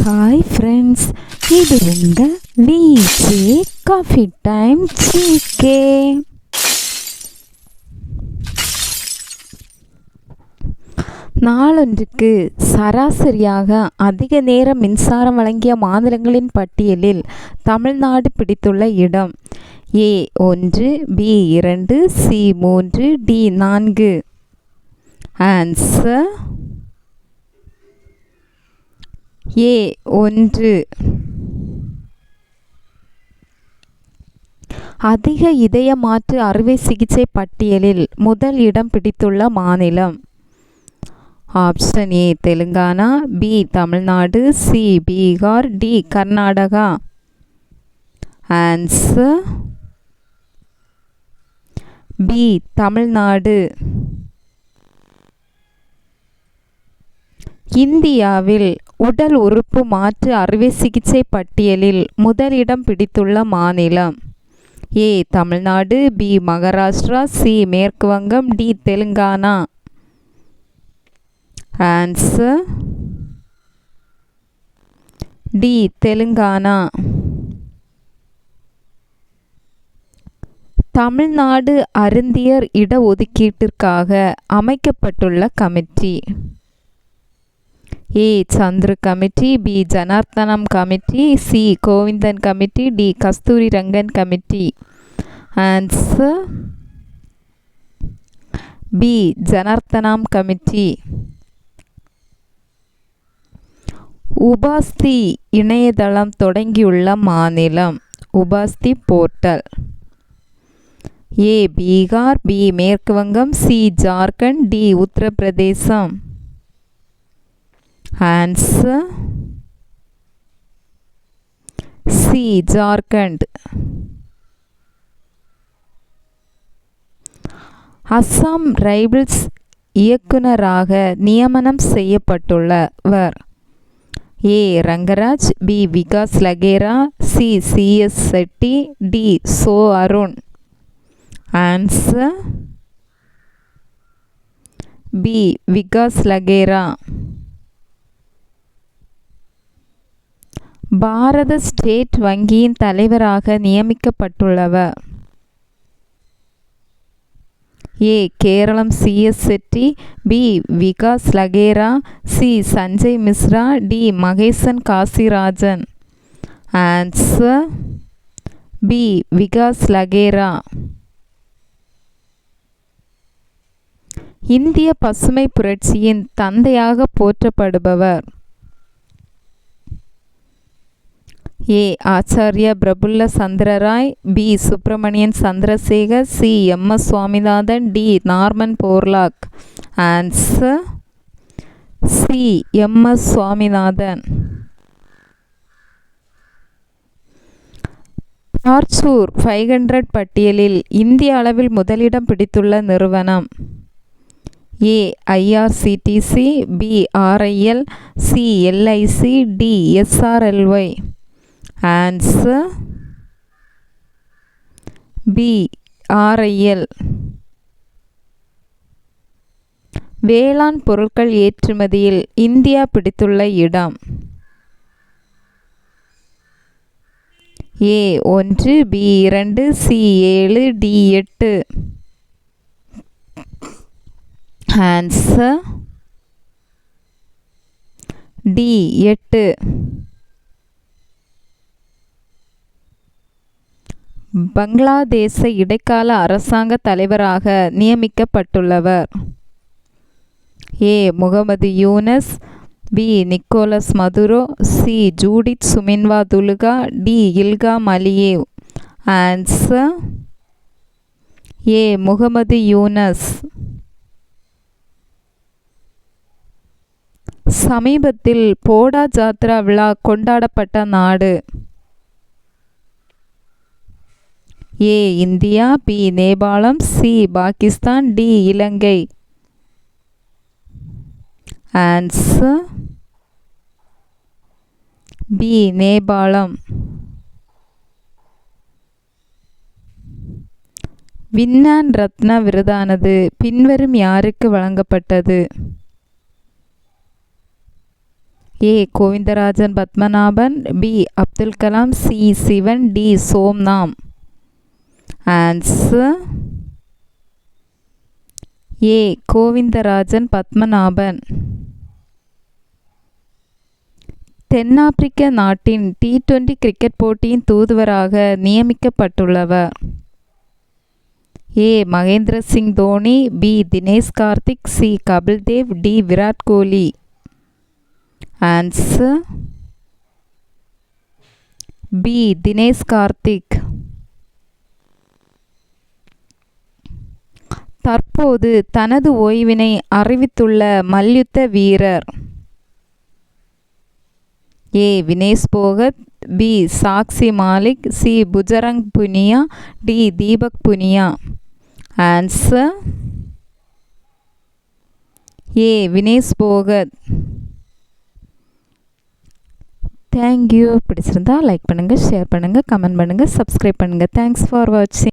Hi friends, இது உங்கள் VJ coffee time GK. நாளொன்றுக்கு சராசரியாக அதிக நேரம் மின்சாரம் வழங்கிய மாநிலங்களின் பட்டியலில் தமிழ்நாடு பிடித்துள்ள இடம் A1, B2, C3, D4. Answer A1. அதிக இதய மாற்று அறுவை சிகிச்சை பட்டியலில் முதல் இடம் பிடித்துள்ள மாநிலம். Option A Telangana, B Tamil Nadu, C Bihar, D Karnataka. Answer B Tamil Nadu. இந்தியாவில் உடல் உறுப்பு மாற்று அறுவை சிகிச்சை பட்டியலில் முதலிடம் பிடித்துள்ள மாநிலம். A Tamil Nadu, B Maharashtra, C மேற்கு வங்கம், D Telangana. Answer D Telangana. Tamil Nadu Arunthathiyar இடஒதுக்கீட்டிற்காக அமைக்கப்பட்டுள்ள committee. A Chandru committee, B Janarthanam committee, C Govindan committee, D Kasturi Rangan committee. Answer B Janarthanam committee. Upasthi இணையதளம் தொடங்கியுள்ள மாநிலம். Upasthi portal. A Bihar, B மேற்கு வங்கம், C Jharkhand, D Uttar Pradesh. Answer C Jharkhand. Assam rifles இயக்குனராக நியமனம் செய்யப்பட்டுள்ளவர். A Rangaraj, B Vikas Lakhera, C CS Shetty, D Cho Arun. Answer B Vikas Lakhera. Bharat state வங்கியின் தலைவராக நியமிக்கப்பட்டுள்ளவர். A கேரளம் CS Shetty, B Vikas Lakhera, C Sanjay Mishra, D Mahesan Kasirajan. Answer B Vikas Lakhera. இந்திய பசுமை புரட்சியின் தந்தையாக போற்றப்படுபவர். A Acharya Prafulla Chandra Ray, B Subramanian Chandrasekhar, C MS Swaminathan, D Norman Borlaug. Answer C MS Swaminathan. Fortune 500 பட்டியலில் இந்திய அளவில் முதலிடம் பிடித்துள்ள நிறுவனம். A IRCTC, B RIL, C LIC, D SRLY. Answer B RIL. வேளாண் பொருட்கள் ஏற்றுமதியில் இந்தியா பிடித்துள்ள இடம். A1, B2, C7, D8. Answer D8. பங்களாதேச இடைக்கால அரசாங்க தலைவராக நியமிக்கப்பட்டுள்ளவர். A Muhammad Yunus, B Nicolas Maduro, C Judith Suminwa Tuluka, D Ilham Aliyev. Answer A Muhammad Yunus. சமீபத்தில் போடா ஜாத்ரா விழா கொண்டாடப்பட்ட நாடு. A India, B Nepal, C Pakistan, D Ilangai. Answer B Nepal. Vigyan Ratna விருதானது பின்வரும் யாருக்கு வழங்கப்பட்டது? A Govindarajan Padmanabhan, B Abdul Kalam, C Sivan, D Somnath. Answer A Govindarajan Padmanabhan. தென்னாப்பிரிக்க நாட்டின் T20 கிரிக்கெட் போட்டியின் தூதுவராக நியமிக்கப்பட்டுள்ளவர். A Mahendra Singh Dhoni, B Dinesh Karthik, C Kapil Dev, D Virat Kohli. Answer B Dinesh Karthik. தற்போது தனது ஓய்வினை அறிவித்துள்ள மல்யுத்த வீரர். A Vinesh Phogat, B Sakshi Malik, C Bajrang Punia, D Deepak Punia. Answer A Vinesh Phogat. Thank you. பிடிச்சிருந்தா லைக் பண்ணுங்கள், ஷேர் பண்ணுங்கள், கமெண்ட் பண்ணுங்கள், சப்ஸ்கிரைப் பண்ணுங்கள். தேங்க்ஸ் ஃபார் வாட்சிங்.